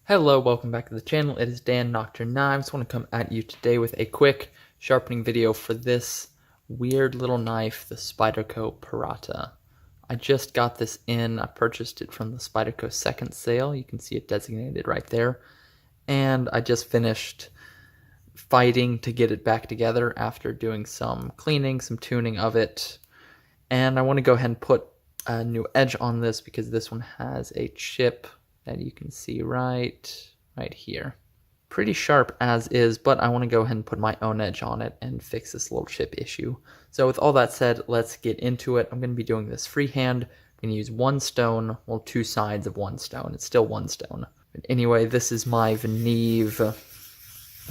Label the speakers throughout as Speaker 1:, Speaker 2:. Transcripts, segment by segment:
Speaker 1: Hello, welcome back to the channel. It is Dan Nocturne 9. I just want to come at you today with a quick sharpening video for this weird little knife, the Spyderco Parata. I just got this in. I purchased it from the Spyderco second sale. You can see it designated right there. And I just finished fighting to get it back together after doing some cleaning, some tuning of it. And I want to go ahead and put a new edge on this because this one has a chip that you can see right here. Pretty sharp as is, but I want to go ahead and put my own edge on it and fix this little chip issue. So with all that said, let's get into it. I'm going to be doing this freehand. I'm going to use one stone, well, two sides of one stone. It's still one stone. But anyway, this is my Veneve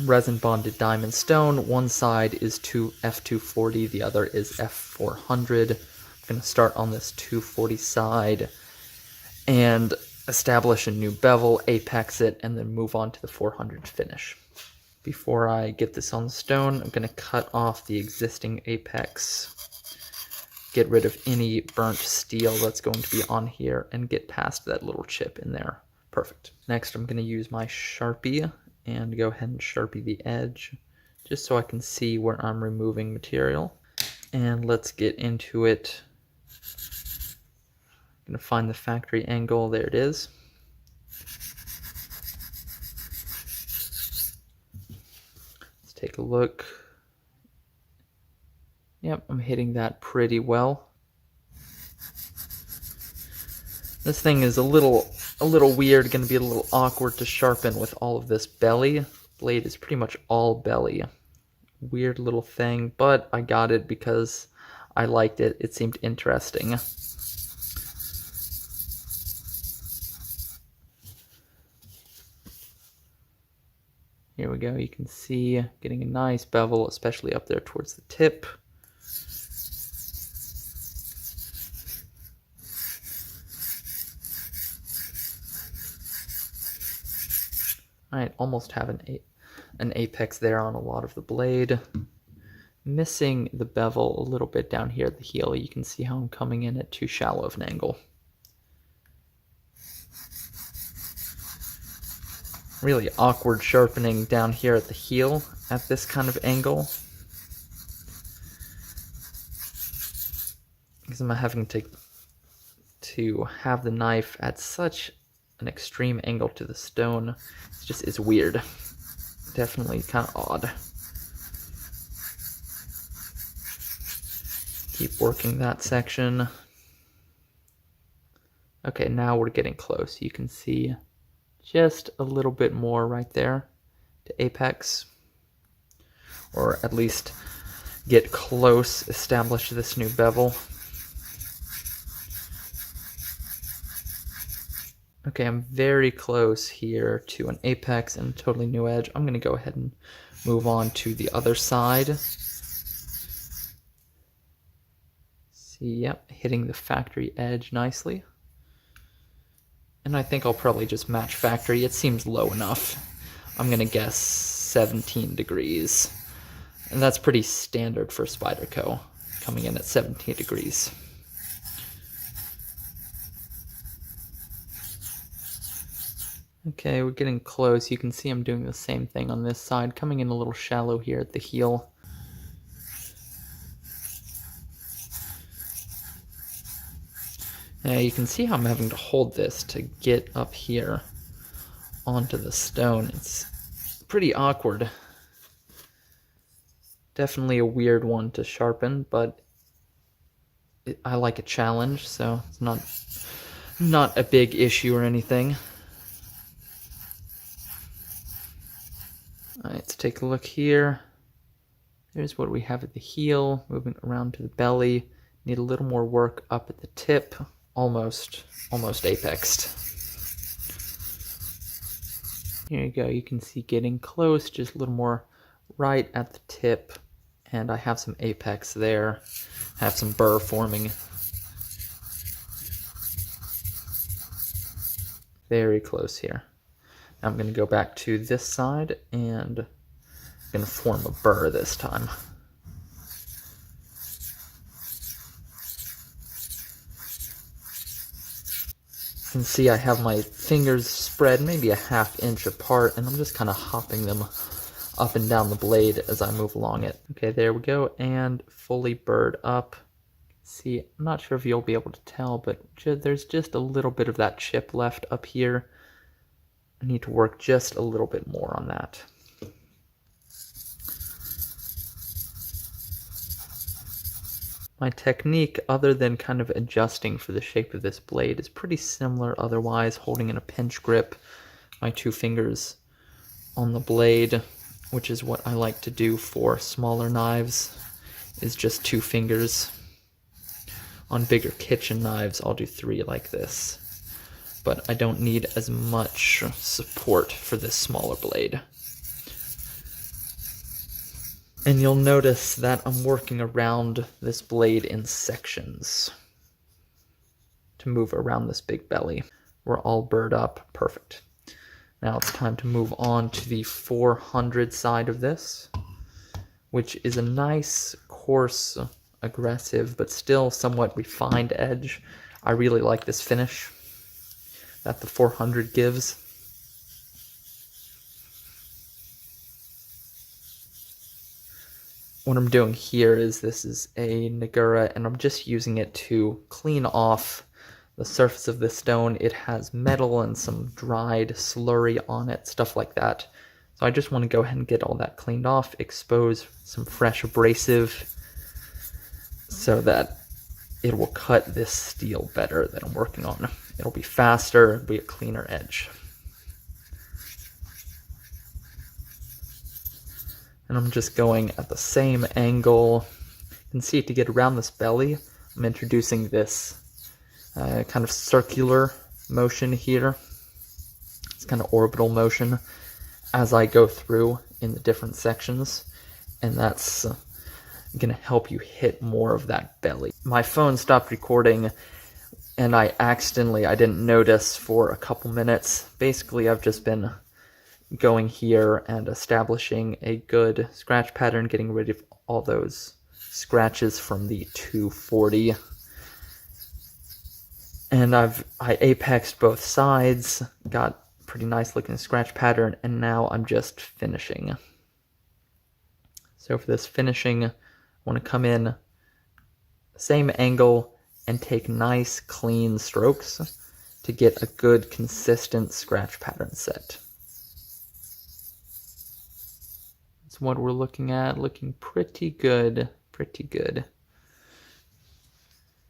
Speaker 1: resin bonded diamond stone. One side is F240, the other is F400. I'm going to start on this 240 side and establish a new bevel, apex it, and then move on to the 400 finish. Before I get this on the stone, I'm going to cut off the existing apex, get rid of any burnt steel that's going to be on here, and get past that little chip in there. Perfect. Next, I'm going to use my Sharpie and go ahead and Sharpie the edge, just so I can see where I'm removing material. And let's get into it. I'm going to find the factory angle. There it is. Let's take a look. Yep, I'm hitting that pretty well. This thing is a little weird, going to be a little awkward to sharpen with all of this belly. Blade is pretty much all belly. Weird little thing, but I got it because I liked it. It seemed interesting. Here we go, you can see getting a nice bevel, especially up there towards the tip. Alright, almost have an apex there on a lot of the blade. Missing the bevel a little bit down here at the heel. You can see how I'm coming in at too shallow of an angle. Really awkward sharpening down here at the heel at this kind of angle, because I'm having to have the knife at such an extreme angle to the stone. It's weird. Definitely kind of odd. Keep working that section. Okay, now we're getting close. You can see just a little bit more right there to apex, or at least get close, establish this new bevel. Okay, I'm very close here to an apex and a totally new edge. I'm going to go ahead and move on to the other side. See, yep, hitting the factory edge nicely. And I think I'll probably just match factory. It seems low enough. I'm going to guess 17 degrees. And that's pretty standard for Spyderco, coming in at 17 degrees. Okay, we're getting close. You can see I'm doing the same thing on this side, coming in a little shallow here at the heel. Now you can see how I'm having to hold this to get up here onto the stone. It's pretty awkward. Definitely a weird one to sharpen, but I like a challenge, so it's not a big issue or anything. Alright, let's take a look here. There's what we have at the heel, moving around to the belly. Need a little more work up at the tip. Almost apexed. Here you go, you can see getting close, just a little more right at the tip, and I have some apex there, have some burr forming. Very close here. Now I'm going to go back to this side, and I'm going to form a burr this time. can see I have my fingers spread maybe a ½ inch apart, and I'm just kind of hopping them up and down the blade as I move along it. Okay, there we go, and fully burred up. See, I'm not sure if you'll be able to tell, but there's just a little bit of that chip left up here. I need to work just a little bit more on that. My technique, other than kind of adjusting for the shape of this blade, is pretty similar otherwise, holding in a pinch grip, my 2 fingers on the blade, which is what I like to do for smaller knives, is just 2 fingers. On bigger kitchen knives, I'll do 3 like this, but I don't need as much support for this smaller blade. And you'll notice that I'm working around this blade in sections to move around this big belly. We're all burred up, perfect. Now it's time to move on to the 400 side of this, which is a nice, coarse, aggressive, but still somewhat refined edge. I really like this finish that the 400 gives. What I'm doing here is this is a Nagura, and I'm just using it to clean off the surface of the stone. It has metal and some dried slurry on it, stuff like that. So I just want to go ahead and get all that cleaned off, expose some fresh abrasive so that it will cut this steel better that I'm working on. It'll be faster, it'll be a cleaner edge. And I'm just going at the same angle. You can see to get around this belly, I'm introducing this kind of circular motion here. It's kind of orbital motion as I go through in the different sections. And that's going to help you hit more of that belly. My phone stopped recording, and I didn't notice for a couple minutes. Basically, I've just been going here and establishing a good scratch pattern, getting rid of all those scratches from the 240. And I apexed both sides, got pretty nice looking scratch pattern, and now I'm just finishing. So for this finishing, I want to come in same angle and take nice clean strokes to get a good consistent scratch pattern set. That's what we're looking at, looking pretty good, pretty good.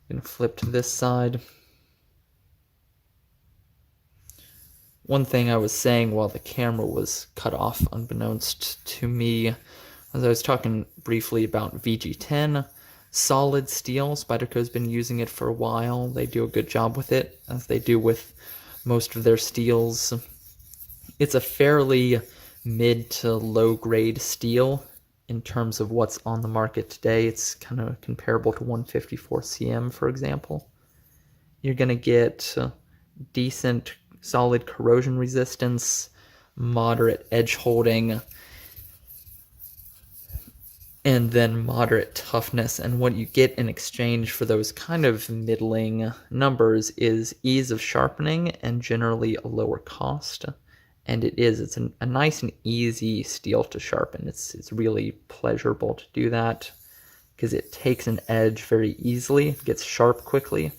Speaker 1: I'm gonna flip to this side. One thing I was saying while the camera was cut off unbeknownst to me, as I was talking briefly about VG10, solid steel. Spyderco's been using it for a while. They do a good job with it, as they do with most of their steels. It's a fairly mid to low grade steel in terms of what's on the market today. It's kind of comparable to 154 cm, for example. You're going to get decent solid corrosion resistance, moderate edge holding, and then moderate toughness. And what you get in exchange for those kind of middling numbers is ease of sharpening and generally a lower cost. And it's a nice and easy steel to sharpen. It's really pleasurable to do that because it takes an edge very easily, gets sharp quickly,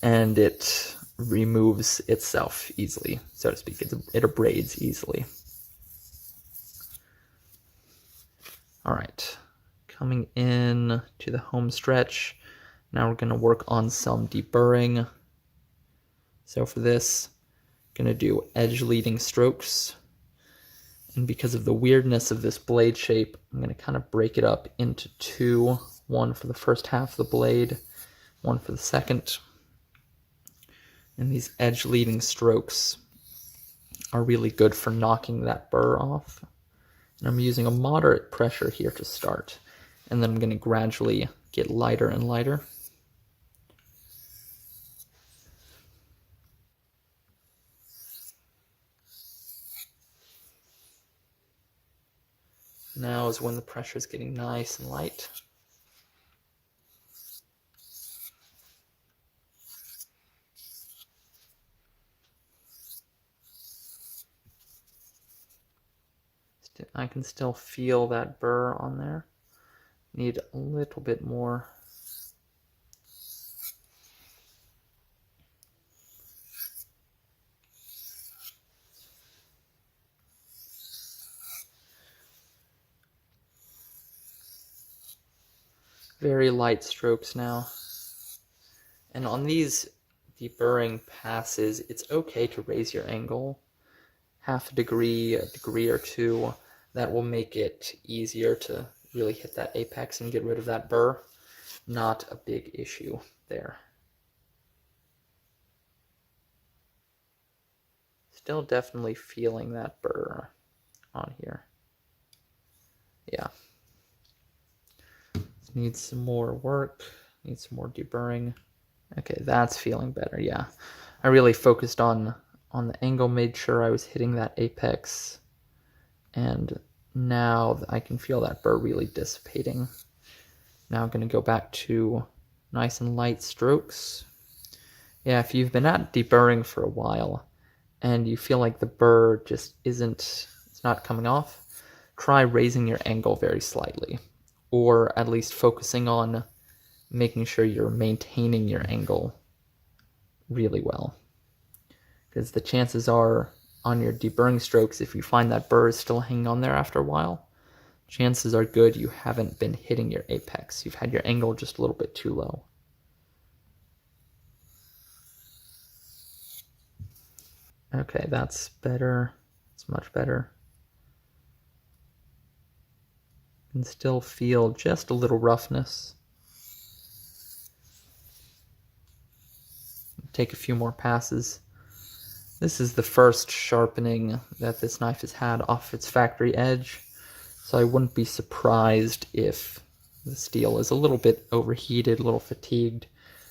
Speaker 1: and it removes itself easily, so to speak. It abrades easily. All right, coming in to the home stretch. Now we're going to work on some deburring. So for this, I'm going to do edge leading strokes. And because of the weirdness of this blade shape, I'm going to kind of break it up into two. One for the first half of the blade, one for the second. And these edge leading strokes are really good for knocking that burr off. And I'm using a moderate pressure here to start. And then I'm going to gradually get lighter and lighter. Now is when the pressure is getting nice and light. I can still feel that burr on there. Need a little bit more. Very light strokes now. And on these deburring passes, it's okay to raise your angle half a degree or two. That will make it easier to really hit that apex and get rid of that burr. Not a big issue there. Still definitely feeling that burr on here. Yeah. Needs some more work. Needs some more deburring. Okay, that's feeling better, yeah. I really focused on the angle, made sure I was hitting that apex, and now I can feel that burr really dissipating. Now I'm going to go back to nice and light strokes. Yeah, if you've been at deburring for a while and you feel like the burr just it's not coming off, try raising your angle very slightly, or at least focusing on making sure you're maintaining your angle really well. Because the chances are on your deburring strokes, if you find that burr is still hanging on there after a while, chances are good you haven't been hitting your apex. You've had your angle just a little bit too low. Okay, that's better. It's much better. You can still feel just a little roughness. Take a few more passes. This is the first sharpening that this knife has had off its factory edge, so I wouldn't be surprised if the steel is a little bit overheated, a little fatigued,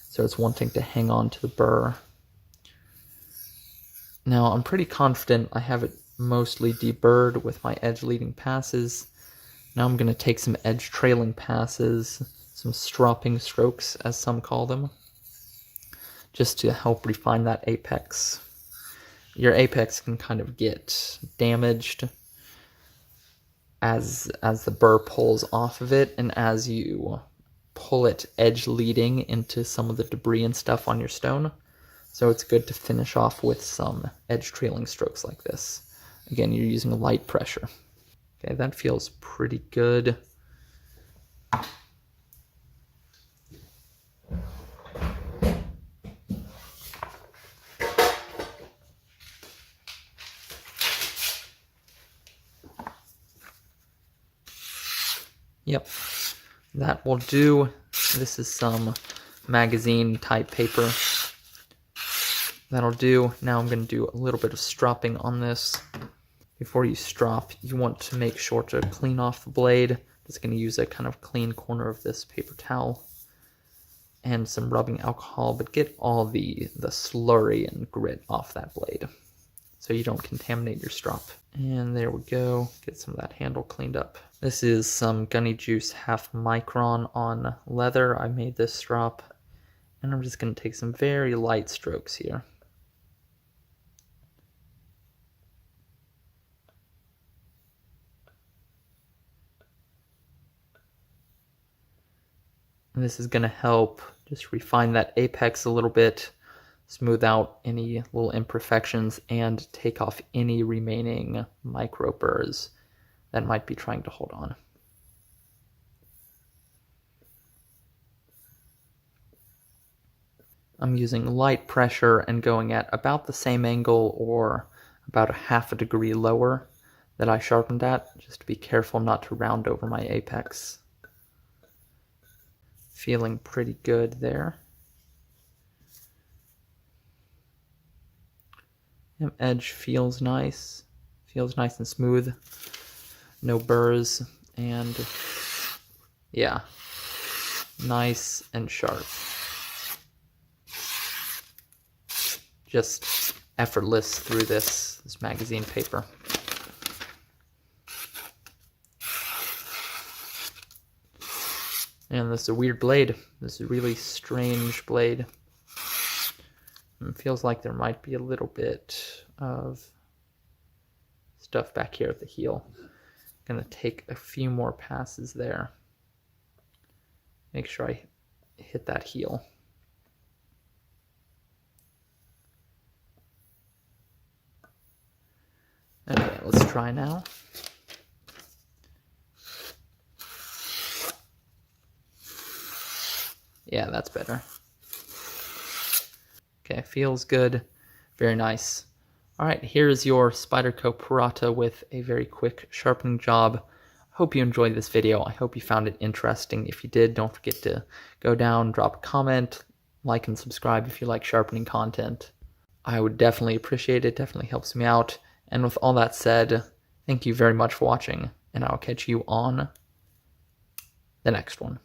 Speaker 1: so it's wanting to hang on to the burr. Now I'm pretty confident I have it mostly deburred with my edge leading passes. Now I'm going to take some edge trailing passes, some stropping strokes as some call them, just to help refine that apex. Your apex can kind of get damaged as the burr pulls off of it, and as you pull it edge leading into some of the debris and stuff on your stone. So it's good to finish off with some edge trailing strokes like this. Again, you're using a light pressure. Okay, that feels pretty good. Yep, that will do. This is some magazine type paper. That'll do. Now I'm going to do a little bit of stropping on this. Before you strop, you want to make sure to clean off the blade. Just going to use a kind of clean corner of this paper towel and some rubbing alcohol, but get all the slurry and grit off that blade so you don't contaminate your strop. And there we go. Get some of that handle cleaned up. This is some Gunny Juice half micron on leather. I made this strop, and I'm just going to take some very light strokes here. And this is going to help just refine that apex a little bit, smooth out any little imperfections, and take off any remaining micro burrs that might be trying to hold on. I'm using light pressure and going at about the same angle or about a half a degree lower that I sharpened at, just to be careful not to round over my apex. Feeling pretty good there. Edge feels nice and smooth, no burrs, and yeah, nice and sharp. Just effortless through this magazine paper. And this is a weird blade. This is a really strange blade. It feels like there might be a little bit of stuff back here at the heel. I'm gonna take a few more passes there. Make sure I hit that heel. Okay, let's try now. Yeah, that's better. Okay, feels good. Very nice. All right, here's your Spyderco Parata with a very quick sharpening job. I hope you enjoyed this video. I hope you found it interesting. If you did, don't forget to go down, drop a comment, like and subscribe if you like sharpening content. I would definitely appreciate it. Definitely helps me out. And with all that said, thank you very much for watching, and I'll catch you on the next one.